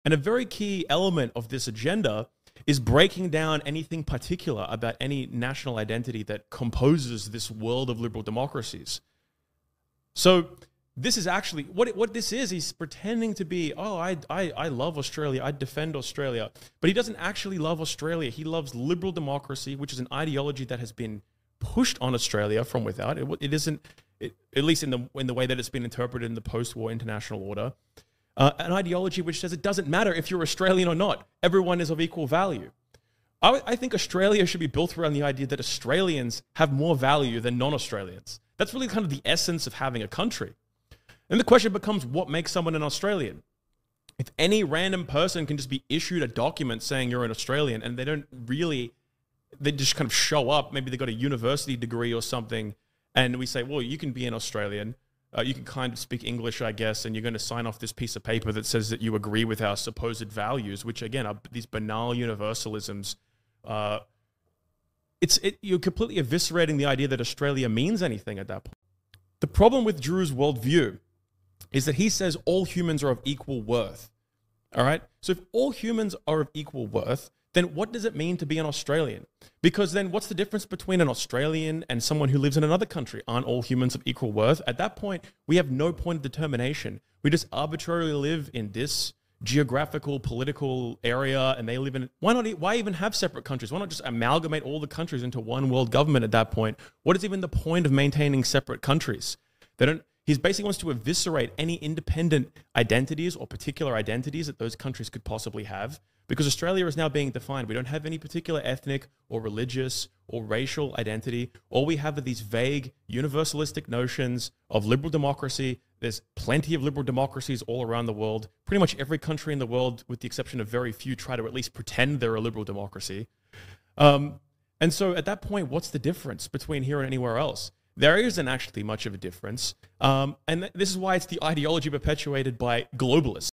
And a very key element of this agenda is breaking down anything particular about any national identity that composes this world of liberal democracies. So this is actually, what this is, he's pretending to be, oh, I love Australia, I defend Australia. But he doesn't actually love Australia. He loves liberal democracy, which is an ideology that has been pushed on Australia from without. It isn't, at least in the way that it's been interpreted in the post-war international order, an ideology which says it doesn't matter if you're Australian or not. Everyone is of equal value. I think Australia should be built around the idea that Australians have more value than non-Australians. That's really kind of the essence of having a country. And the question becomes, what makes someone an Australian? If any random person can just be issued a document saying you're an Australian and they just kind of show up, maybe they got a university degree or something, and we say, well, you can be an Australian, you can kind of speak English, I guess, and you're going to sign off this piece of paper that says that you agree with our supposed values, which again are these banal universalisms. You're completely eviscerating the idea that Australia means anything at that point. The problem with Drew's worldview is that he says all humans are of equal worth. All right? So if all humans are of equal worth, then what does it mean to be an Australian? Because then what's the difference between an Australian and someone who lives in another country? Aren't all humans of equal worth? At that point, we have no point of determination. We just arbitrarily live in this geographical, political area, and they live in... Why even have separate countries? Why not just amalgamate all the countries into one world government at that point? What is even the point of maintaining separate countries? He basically wants to eviscerate any independent identities or particular identities that those countries could possibly have, because Australia is now being defined. We don't have any particular ethnic or religious or racial identity. All we have are these vague, universalistic notions of liberal democracy. There's plenty of liberal democracies all around the world. Pretty much every country in the world, with the exception of very few, try to at least pretend they're a liberal democracy. And so at that point, what's the difference between here and anywhere else? There isn't actually much of a difference. And this is why it's the ideology perpetuated by globalists.